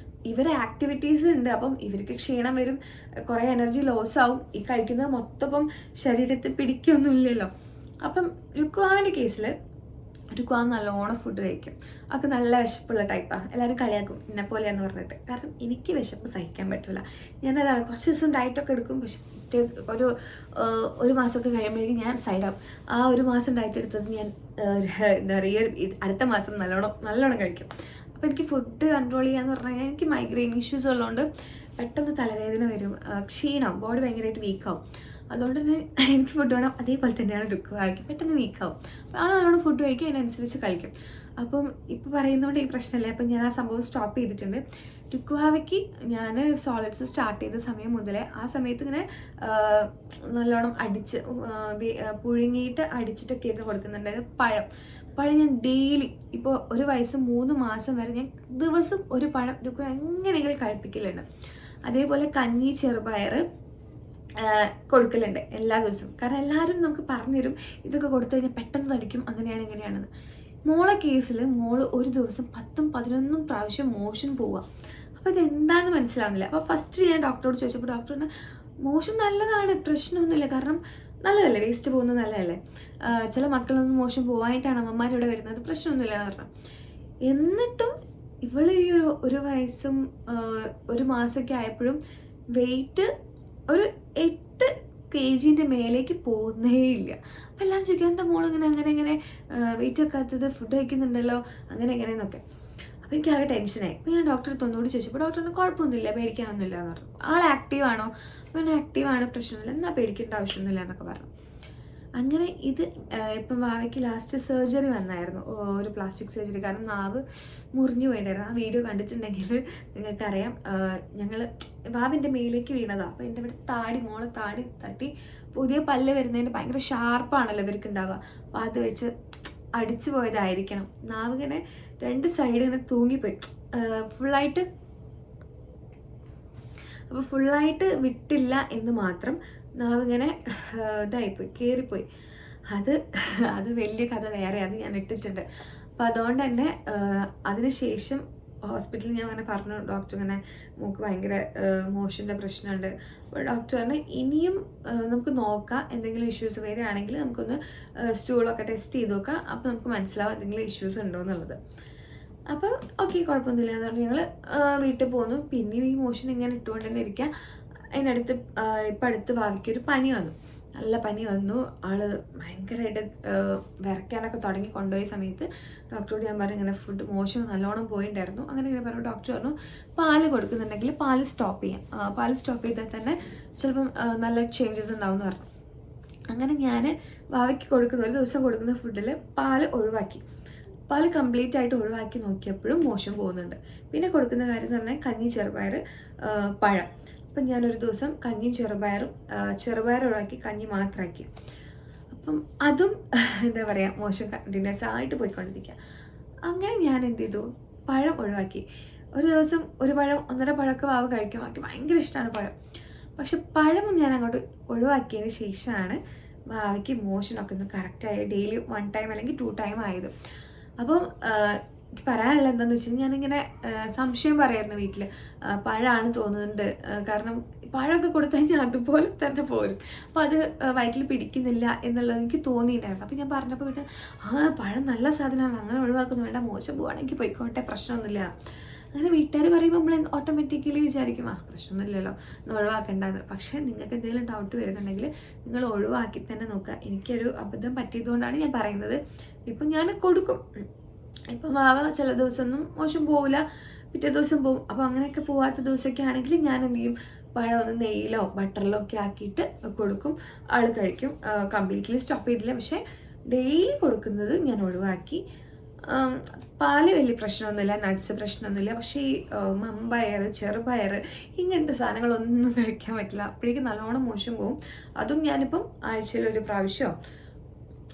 ഇവരെ ആക്ടിവിറ്റീസ് ഉണ്ട്. അപ്പം ഇവർക്ക് ക്ഷീണം വരും, കുറേ എനർജി ലോസ് ആവും. ഈ കഴിക്കുന്നത് മൊത്തം ശരീരത്തിൽ പിടിക്കൊന്നുമില്ലല്ലോ. അപ്പം രുക്കുവാവിൻ്റെ കേസിൽ രുക്കുവാവ് നല്ലോണം ഫുഡ് കഴിക്കും. അവർക്ക് നല്ല വിശപ്പുള്ള ടൈപ്പാണ്. എല്ലാവരും കളിയാക്കും എന്നെ പോലെയാന്ന് പറഞ്ഞിട്ട്. കാരണം എനിക്ക് വിശപ്പ് സഹിക്കാൻ പറ്റില്ല. ഞാനതാണ് കുറച്ച് ദിവസം ഡയറ്റൊക്കെ എടുക്കും, പക്ഷെ ഒരു മാസമൊക്കെ കഴിയുമ്പോഴേക്കും ഞാൻ സൈഡാവും. ആ ഒരു മാസം ഡയറ്റ് എടുത്തത് ഞാൻ എന്താ പറയുക അടുത്ത മാസം നല്ലോണം കഴിക്കും. അപ്പോൾ എനിക്ക് ഫുഡ് കൺട്രോൾ ചെയ്യാന്ന് പറഞ്ഞു കഴിഞ്ഞാൽ എനിക്ക് മൈഗ്രെയിൻ ഇഷ്യൂസ് ഉള്ളതുകൊണ്ട് പെട്ടെന്ന് തലവേദന വരും, ക്ഷീണം, ബോഡി ഭയങ്കരമായിട്ട് വീക്കാവും. അതുകൊണ്ട് തന്നെ എനിക്ക് ഫുഡ് വേണം. അതേപോലെ തന്നെയാണ് രുക്കുവാക്കി പെട്ടെന്ന് വീക്കാവും. അപ്പോൾ ആൾ നല്ലോണം ഫുഡ് കഴിക്കും, അതിനനുസരിച്ച് കഴിക്കും. അപ്പം ഇപ്പോൾ പറയുന്നതുകൊണ്ട് ഈ പ്രശ്നമില്ല. അപ്പം ഞാൻ ആ സംഭവം സ്റ്റോപ്പ് ചെയ്തിട്ടുണ്ട്. രുക്കുവാവയ്ക്ക് ഞാൻ സോളിഡ്സ് സ്റ്റാർട്ട് ചെയ്ത സമയം മുതലേ ആ സമയത്ത് ഇങ്ങനെ നല്ലോണം അടിച്ച് പുഴുങ്ങിയിട്ട് അടിച്ചിട്ടൊക്കെ ആയിരുന്നു കൊടുക്കുന്നുണ്ടായിരുന്നു. പഴം ഞാൻ ഡെയിലി ഇപ്പോൾ 1 വയസ്സ് 3 മാസം വരെ ഞാൻ ദിവസം ഒരു പഴം രുക്കുവ എങ്ങനെയെങ്കിലും കഴിപ്പിക്കലുണ്ട്. അതേപോലെ കഞ്ഞി ചെറുപയർ കൊടുക്കലുണ്ട് എല്ലാ ദിവസവും. കാരണം എല്ലാവരും നമുക്ക് പറഞ്ഞുതരും ഇതൊക്കെ കൊടുത്തു കഴിഞ്ഞാൽ പെട്ടെന്ന് തടിക്കും, അങ്ങനെയാണ് ഇങ്ങനെയാണെന്ന്. മോളെ കേസിൽ മോള് ഒരു ദിവസം 10ഉം 11ഉം പ്രാവശ്യം മോഷൻ പോവുക. അപ്പോൾ ഇതെന്താണെന്ന് മനസ്സിലാവുന്നില്ല. അപ്പോൾ ഫസ്റ്റ് ഞാൻ ഡോക്ടറോട് ചോദിച്ചപ്പോൾ ഡോക്ടറിന് മോഷൻ നല്ലതാണ്, പ്രശ്നമൊന്നുമില്ല, കാരണം നല്ലതല്ലേ, വേസ്റ്റ് പോകുന്നത് നല്ലതല്ലേ, ചില മക്കളൊന്നും മോശം പോകാനായിട്ടാണ് അമ്മമാരിവിടെ വരുന്നത്, പ്രശ്നമൊന്നുമില്ല എന്ന് പറഞ്ഞു. എന്നിട്ടും ഇവള് ഈ ഒരു വയസ്സും 1 മാസമൊക്കെ ആയപ്പോഴും വെയിറ്റ് ഒരു 8 kg മേലേക്ക് പോകുന്നേ ഇല്ല. അപ്പം എല്ലാം ചോദിക്കാം എൻ്റെ മോളിങ്ങനെ അങ്ങനെ വെയിറ്റ് വെക്കാത്തത്, ഫുഡ് കഴിക്കുന്നുണ്ടല്ലോ അങ്ങനെ എങ്ങനെയെന്നൊക്കെ. അപ്പോൾ എനിക്ക് ആകെ ടെൻഷനായി. അപ്പോൾ ഞാൻ ഡോക്ടറെ തൊന്നുകൂടി ചോദിച്ചപ്പോൾ ഡോക്ടറിന് കുഴപ്പമൊന്നുമില്ല, പേടിക്കാനൊന്നുമില്ല എന്ന് പറഞ്ഞു. ആൾ ആക്റ്റീവാണോ? അപ്പോൾ ആക്റ്റീവാണ്, പ്രശ്നമൊന്നുമില്ല, എന്നാൽ പേടിക്കേണ്ട ആവശ്യമൊന്നുമില്ല എന്നൊക്കെ പറഞ്ഞു. അങ്ങനെ ഇത് ഇപ്പം വാവയ്ക്ക് ലാസ്റ്റ് സർജറി വന്നായിരുന്നു, ഒരു പ്ലാസ്റ്റിക് സർജറി. കാരണം നാവ് മുറിഞ്ഞു പോയിട്ടുണ്ടായിരുന്നു. ആ വീഡിയോ കണ്ടിട്ടുണ്ടെങ്കിൽ നിങ്ങൾക്കറിയാം. ഞങ്ങൾ വാവിൻ്റെ മേലേക്ക് വീണതാണ്. അപ്പോൾ എൻ്റെ ഇവിടെ മോളെ താടി തട്ടി പുതിയ പല്ല് വരുന്നതിൻ്റെ ഭയങ്കര ഷാർപ്പാണല്ലോ ഇവർക്ക് ഉണ്ടാവുക. അപ്പോൾ അത് വെച്ച് അടിച്ചു പോയതായിരിക്കണം. നാവ് ഇങ്ങനെ 2 സൈഡ് ഇങ്ങനെ തൂങ്ങിപ്പോയി ഫുള്ളായിട്ട്. അപ്പോൾ ഫുള്ളായിട്ട് വിട്ടില്ല എന്ന് മാത്രം, നാവിങ്ങനെ ഇതായിപ്പോയി, കയറിപ്പോയി. അത് വലിയ കഥ വേറെ, അത് ഞാൻ ഇട്ടിട്ടുണ്ട്. അപ്പോൾ അതുകൊണ്ട് തന്നെ അതിനുശേഷം ഹോസ്പിറ്റലിൽ ഞാൻ അങ്ങനെ പറഞ്ഞു, ഡോക്ടർ ഇങ്ങനെ മോൾക്ക് ഭയങ്കര മോഷൻ്റെ പ്രശ്നമുണ്ട്. അപ്പോൾ ഡോക്ടർ പറഞ്ഞു ഇനിയും നമുക്ക് നോക്കാം, എന്തെങ്കിലും ഇഷ്യൂസ് വരികയാണെങ്കിൽ നമുക്കൊന്ന് സ്റ്റൂളൊക്കെ ടെസ്റ്റ് ചെയ്ത് നോക്കാം, അപ്പോൾ നമുക്ക് മനസ്സിലാവും എന്തെങ്കിലും ഇഷ്യൂസ് ഉണ്ടോ എന്നുള്ളത്. അപ്പോൾ ഓക്കെ, കുഴപ്പമൊന്നുമില്ല എന്ന് പറഞ്ഞ് ഞങ്ങൾ വീട്ടിൽ പോന്നു. പിന്നെയും ഈ മോഷൻ ഇങ്ങനെ ഇട്ടുകൊണ്ട് തന്നെ ഇരിക്കുക. അതിനടുത്ത് ഇപ്പം അടുത്ത് ഭാവിക്കൊരു പനി വന്നു, നല്ല പനി വന്നു. ആള് ഭയങ്കരമായിട്ട് വിറയ്ക്കാനൊക്കെ തുടങ്ങി. കൊണ്ടുപോയ സമയത്ത് ഡോക്ടറോട് ഞാൻ പറഞ്ഞു ഇങ്ങനെ ഫുഡ് മോശം നല്ലോണം പോയിട്ടുണ്ടായിരുന്നു. അങ്ങനെ ഇങ്ങനെ പറഞ്ഞു. ഡോക്ടർ പറഞ്ഞു പാല് കൊടുക്കുന്നുണ്ടെങ്കിൽ പാല് സ്റ്റോപ്പ് ചെയ്യാം, പാല് സ്റ്റോപ്പ് ചെയ്താൽ തന്നെ ചിലപ്പം നല്ല ചേഞ്ചസ് ഉണ്ടാവും എന്ന് പറഞ്ഞു. അങ്ങനെ ഞാൻ ഭാവിക്ക് കൊടുക്കുന്ന ഒരു ദിവസം കൊടുക്കുന്ന ഫുഡിൽ പാല് ഒഴിവാക്കി. പാല് കംപ്ലീറ്റ് ആയിട്ട് ഒഴിവാക്കി നോക്കിയപ്പോഴും മോശം പോകുന്നുണ്ട്. പിന്നെ കൊടുക്കുന്ന കാര്യം എന്ന് പറഞ്ഞാൽ കഞ്ഞി ചെറുപയർ പഴം. അപ്പം ഞാനൊരു ദിവസം കഞ്ഞിയും ചെറുപയർ ഒഴിവാക്കി കഞ്ഞി മാത്രമാക്കി. അപ്പം അതും എന്താ പറയുക മോശം കണ്ടിന്യൂസ് ആയിട്ട് പോയിക്കൊണ്ടിരിക്കുക. അങ്ങനെ ഞാൻ എന്ത് ചെയ്തു, പഴം ഒഴിവാക്കി. ഒരു ദിവസം ഒരു പഴം 1.5 പഴമൊക്കെ വാവ് കഴിക്കും, ബാക്കി ഭയങ്കര ഇഷ്ടമാണ് പഴം. പക്ഷെ പഴം ഞാൻ അങ്ങോട്ട് ഒഴിവാക്കിയതിന് ശേഷമാണ് വാവയ്ക്ക് മോഷനൊക്കെ ഒന്ന് കറക്റ്റായി ഡെയിലി 1 ടൈം അല്ലെങ്കിൽ 2 ടൈം ആയത്. അപ്പം എനിക്ക് പറയാനുള്ള എന്താണെന്ന് വെച്ച് കഴിഞ്ഞാൽ ഞാനിങ്ങനെ സംശയം പറയായിരുന്നു വീട്ടിൽ, പഴമാണ് തോന്നുന്നുണ്ട്. കാരണം പഴമൊക്കെ കൊടുത്തു കഴിഞ്ഞാൽ അതുപോലെ തന്നെ പോരും. അപ്പോൾ അത് വയറ്റിൽ പിടിക്കുന്നില്ല എന്നുള്ളത് എനിക്ക് തോന്നിയിട്ടുണ്ടായിരുന്നു. അപ്പോൾ ഞാൻ പറഞ്ഞപ്പോൾ വീട്ടിൽ പഴം നല്ല സാധനമാണ്, അങ്ങനെ ഒഴിവാക്കുന്നു, വേണ്ട മോശം പോവുകയാണെങ്കിൽ പോയിക്കോട്ടെ, പ്രശ്നമൊന്നുമില്ല. അങ്ങനെ വീട്ടുകാർ പറയുമ്പോൾ നമ്മൾ ഓട്ടോമാറ്റിക്കലി വിചാരിക്കും പ്രശ്നമൊന്നുമില്ലല്ലോ, ഒഴിവാക്കേണ്ടത്. പക്ഷേ നിങ്ങൾക്ക് എന്തെങ്കിലും ഡൗട്ട് വരുന്നുണ്ടെങ്കിൽ നിങ്ങൾ ഒഴിവാക്കി തന്നെ നോക്കുക. എനിക്കൊരു അബദ്ധം പറ്റിയതുകൊണ്ടാണ് ഞാൻ പറയുന്നത്. ഇപ്പം ഞാൻ കൊടുക്കും. ഇപ്പം വാവ ചില ദിവസമൊന്നും മോശം പോവില്ല, പിറ്റേ ദിവസം പോവും. അപ്പോൾ അങ്ങനെയൊക്കെ പോവാത്ത ദിവസമൊക്കെ ആണെങ്കിൽ ഞാൻ എന്ത് ചെയ്യും, പഴം ഒന്ന് നെയ്യിലോ ബട്ടറിലോ ഒക്കെ ആക്കിയിട്ട് കൊടുക്കും, ആൾ കഴിക്കും. കംപ്ലീറ്റ്ലി സ്റ്റോപ്പ് ചെയ്തില്ല, പക്ഷേ ഡെയിലി കൊടുക്കുന്നത് ഞാൻ ഒഴിവാക്കി. പാല് വലിയ പ്രശ്നമൊന്നുമില്ല, നട്ട്സ് പ്രശ്നമൊന്നുമില്ല. പക്ഷേ ഈ മമ്പയർ ചെറുപയർ ഇങ്ങനത്തെ സാധനങ്ങളൊന്നും കഴിക്കാൻ പറ്റില്ല, അപ്പോഴേക്കും നല്ലോണം മോശം പോവും. അതും ഞാനിപ്പം ആഴ്ചയിൽ 1 പ്രാവശ്യമോ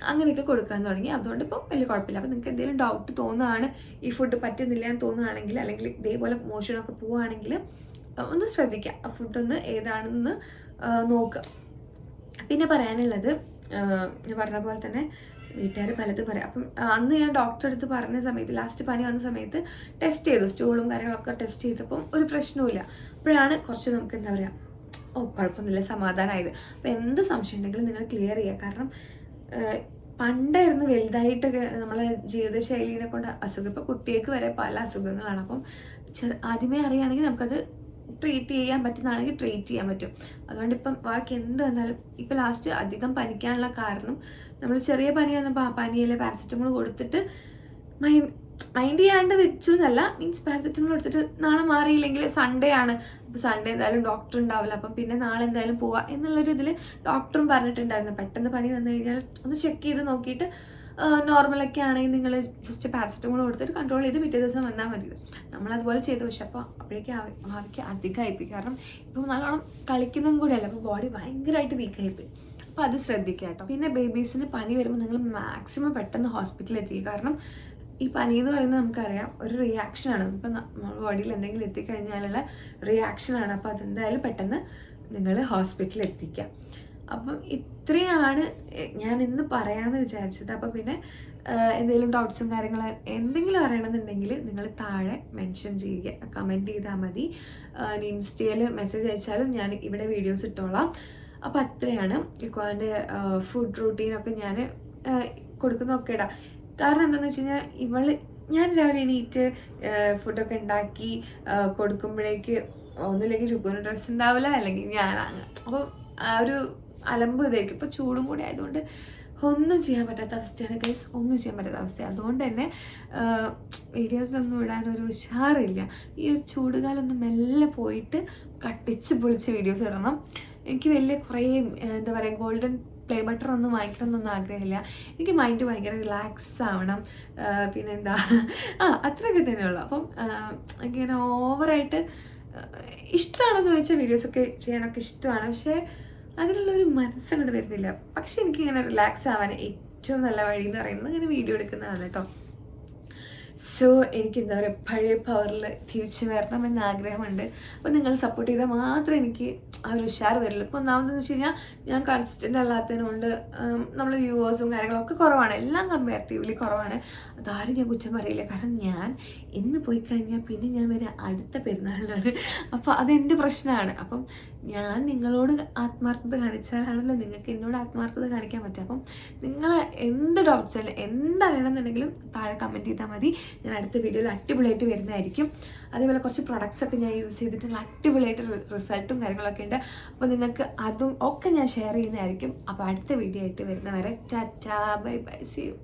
അങ്ങനെയൊക്കെ കൊടുക്കാൻ തുടങ്ങി. അതുകൊണ്ട് ഇപ്പം വലിയ കുഴപ്പമില്ല. അപ്പോൾ നിങ്ങൾക്ക് എന്തെങ്കിലും ഡൗട്ട് തോന്നുകയാണ്, ഈ ഫുഡ് പറ്റുന്നില്ല എന്ന് തോന്നുകയാണെങ്കിൽ, അല്ലെങ്കിൽ ഇതേപോലെ മോഷനൊക്കെ പോവുകയാണെങ്കിൽ ഒന്ന് ശ്രദ്ധിക്കുക, ആ ഫുഡൊന്ന് ഏതാണെന്ന് നോക്കുക. പിന്നെ പറയാനുള്ളത്, ഞാൻ പറഞ്ഞ പോലെ തന്നെ വീട്ടുകാർ പലതും പറയാം. അപ്പം അന്ന് ഞാൻ ഡോക്ടറെ അടുത്ത് പറഞ്ഞ സമയത്ത്, ലാസ്റ്റ് പനി വന്ന സമയത്ത് ടെസ്റ്റ് ചെയ്തു, സ്റ്റൂളും കാര്യങ്ങളൊക്കെ ടെസ്റ്റ് ചെയ്തപ്പം ഒരു പ്രശ്നവുമില്ല. അപ്പോഴാണ് കുറച്ച് നമുക്ക് എന്താ പറയുക, കുഴപ്പമൊന്നുമില്ല, സമാധാനമായത്. അപ്പോൾ എന്ത് സംശയം ഉണ്ടെങ്കിലും നിങ്ങൾ ക്ലിയർ ചെയ്യുക. കാരണം പണ്ടായിരുന്നു വലുതായിട്ടൊക്കെ നമ്മളെ ജീവിതശൈലീനെ കൊണ്ട് അസുഖം, ഇപ്പോൾ കുട്ടികൾക്ക് വരെ പല അസുഖങ്ങളാണ്. അപ്പം ആദ്യമേ അറിയുകയാണെങ്കിൽ നമുക്കത് ട്രീറ്റ് ചെയ്യാൻ പറ്റുന്നതാണെങ്കിൽ ട്രീറ്റ് ചെയ്യാൻ പറ്റും. അതുകൊണ്ട് ഇപ്പം ബാക്കി എന്ത് വന്നാലും, ഇപ്പം ലാസ്റ്റ് അധികം പനിക്കാനുള്ള കാരണം നമ്മൾ ചെറിയ പനി വന്നപ്പോൾ പനിയിലെ പാരസെറ്റമോൾ കൊടുത്തിട്ട് മൈൻഡ് ചെയ്യാണ്ട് വെച്ചു എന്നല്ല, മീൻസ് പാരസെറ്റമോൾ എടുത്തിട്ട് നാളെ മാറിയില്ലെങ്കിൽ സൺഡേ ആണ്, അപ്പോൾ സൺഡേ എന്തായാലും ഡോക്ടർ ഉണ്ടാവില്ല, അപ്പം പിന്നെ നാളെ എന്തായാലും പോവാം എന്നുള്ളൊരു ഇതിൽ ഡോക്ടറും പറഞ്ഞിട്ടുണ്ടായിരുന്നു പെട്ടെന്ന് പനി വന്നു കഴിഞ്ഞാൽ ഒന്ന് ചെക്ക് ചെയ്ത് നോക്കിയിട്ട് നോർമലൊക്കെ ആണെങ്കിൽ നിങ്ങൾ ജസ്റ്റ് പാരസെറ്റമോൾ കൊടുത്തിട്ട് കൺട്രോൾ ചെയ്ത് പിറ്റേ ദിവസം വന്നാൽ മതി. നമ്മളതുപോലെ ചെയ്തു. പക്ഷെ അപ്പോൾ അപ്പോഴേക്കും ഭാവിക്ക് അധികമായിപ്പോയി, കാരണം ഇപ്പോൾ നല്ലോണം കളിക്കുന്നതും കൂടെയല്ല, അപ്പോൾ ബോഡി ഭയങ്കരമായിട്ട് വീക്കായിപ്പോയി. അപ്പോൾ അത് ശ്രദ്ധിക്കുക കേട്ടോ. പിന്നെ ബേബീസിന് പനി വരുമ്പോൾ നിങ്ങൾ മാക്സിമം പെട്ടെന്ന് ഹോസ്പിറ്റലിൽ എത്തിക്കുക. കാരണം ഈ പനി എന്ന് പറയുന്നത് നമുക്കറിയാം ഒരു റിയാക്ഷനാണ്. ഇപ്പം നമ്മുടെ ബോഡിയിൽ എന്തെങ്കിലും എത്തിക്കഴിഞ്ഞാലുള്ള റിയാക്ഷനാണ്. അപ്പോൾ അതെന്തായാലും പെട്ടെന്ന് നിങ്ങൾ ഹോസ്പിറ്റലിൽ എത്തിക്കുക. അപ്പം ഇത്രയാണ് ഞാൻ ഇന്ന് പറയാമെന്ന് വിചാരിച്ചത്. അപ്പോൾ പിന്നെ എന്തെങ്കിലും ഡൗട്ട്സും കാര്യങ്ങളും എന്തെങ്കിലും അറിയണമെന്നുണ്ടെങ്കിൽ നിങ്ങൾ താഴെ മെൻഷൻ ചെയ്യുക, കമൻറ്റ് ചെയ്താൽ മതി. ഇൻസ്റ്റയിൽ മെസ്സേജ് അയച്ചാലും ഞാൻ ഇവിടെ വീഡിയോസ് ഇട്ടോളാം. അപ്പോൾ അത്രയാണ്. ഇക്കോൻ്റെ ഫുഡ് റൂട്ടീനൊക്കെ ഞാൻ കൊടുക്കുന്നതൊക്കെ ഇടാം. കാരണം എന്താണെന്ന് വെച്ച് കഴിഞ്ഞാൽ ഞാൻ രാവിലെ എണീറ്റ് ഫുഡൊക്കെ ഉണ്ടാക്കി കൊടുക്കുമ്പോഴേക്ക് ഒന്നുമില്ലെങ്കിൽ ഷുഗറിന് ഡ്രസ്സ് ഉണ്ടാവില്ല, അല്ലെങ്കിൽ ഞാൻ അപ്പോൾ ആ ഒരു അലമ്പ് ഇതായിരിക്കും. ഇപ്പോൾ ചൂടും കൂടി ആയതുകൊണ്ട് ഒന്നും ചെയ്യാൻ പറ്റാത്ത അവസ്ഥയാണ് ഗൈസ്, ഒന്നും ചെയ്യാൻ പറ്റാത്ത അവസ്ഥയാണ്. അതുകൊണ്ട് തന്നെ വീഡിയോസ് ഒന്നും ഇടാനൊരു ഉഷാറില്ല. ഈ ഒരു ചൂടുകാലൊന്ന് മെല്ലെ പോയിട്ട് കട്ടിച്ച് പൊളിച്ച് വീഡിയോസ് ഇടണം. എനിക്ക് വലിയ കുറേ എന്താ പറയുക ഗോൾഡൻ പ്ലേ ബട്ടൺ ഒന്നും വാങ്ങിക്കണമെന്നൊന്നും ആഗ്രഹമില്ല. എനിക്ക് മൈൻഡ് ഭയങ്കര റിലാക്സ് ആവണം. പിന്നെന്താ അത്രയൊക്കെ തന്നെയുള്ളൂ. അപ്പം എനിക്കിങ്ങനെ ഓവറായിട്ട് ഇഷ്ടമാണെന്ന് ചോദിച്ചാൽ വീഡിയോസൊക്കെ ചെയ്യാനൊക്കെ ഇഷ്ടമാണ്, പക്ഷേ അതിനുള്ളൊരു മനസ്സങ്ങോട്ട് വരുന്നില്ല. പക്ഷെ എനിക്കിങ്ങനെ റിലാക്സ് ആവാൻ ഏറ്റവും നല്ല വഴി എന്ന് പറയുന്നത് ഇങ്ങനെ വീഡിയോ എടുക്കുന്നതാണ് കേട്ടോ. സോ എനിക്ക് എന്താ പറയുക പഴയ പവറിൽ തിരിച്ചു വരണമെന്ന് ആഗ്രഹമുണ്ട്. അപ്പോൾ നിങ്ങൾ സപ്പോർട്ട് ചെയ്താൽ മാത്രമേ എനിക്ക് ആ ഒരു ഉഷാർ വരുള്ളൂ. ഇപ്പോൾ ഒന്നാമതെന്ന് വെച്ച് കഴിഞ്ഞാൽ ഞാൻ കൺസിസ്റ്റൻ്റ് അല്ലാത്തതിനുകൊണ്ട് നമ്മൾ വ്യൂവേഴ്സും കാര്യങ്ങളൊക്കെ കുറവാണ്, എല്ലാം കമ്പാരിറ്റീവ്ലി കുറവാണ്. അതാരും ഞാൻ കുറ്റം പറയില്ല, കാരണം ഞാൻ ഇന്ന് പോയി കഴിഞ്ഞാൽ പിന്നെ ഞാൻ വരെ അടുത്ത പെരുന്നാളിനാണ്. അപ്പോൾ അതെൻ്റെ പ്രശ്നമാണ്. അപ്പം ഞാൻ നിങ്ങളോട് ആത്മാർത്ഥത കാണിച്ചാലാണല്ലോ നിങ്ങൾക്ക് എന്നോട് ആത്മാർത്ഥത കാണിക്കാൻ പറ്റുക. അപ്പം നിങ്ങൾ എന്ത് ഡൗട്ട്സ് അല്ല എന്തറിയണമെന്നുണ്ടെങ്കിലും താഴെ കമൻറ്റ് ചെയ്താൽ മതി. ഞാൻ അടുത്ത വീഡിയോയിൽ അടിപൊളിയായിട്ട് വരുന്നതായിരിക്കും. അതേപോലെ കുറച്ച് പ്രൊഡക്ട്സ് ഒക്കെ ഞാൻ യൂസ് ചെയ്തിട്ടുള്ള അടിപൊളിയായിട്ട് റിസൾട്ടും കാര്യങ്ങളൊക്കെ ഉണ്ട്. അപ്പോൾ നിങ്ങൾക്ക് അതും ഒക്കെ ഞാൻ ഷെയർ ചെയ്യുന്നതായിരിക്കും. അപ്പോൾ അടുത്ത വീഡിയോ ആയിട്ട് വരുന്നവരെ ta ta bye bye, see U.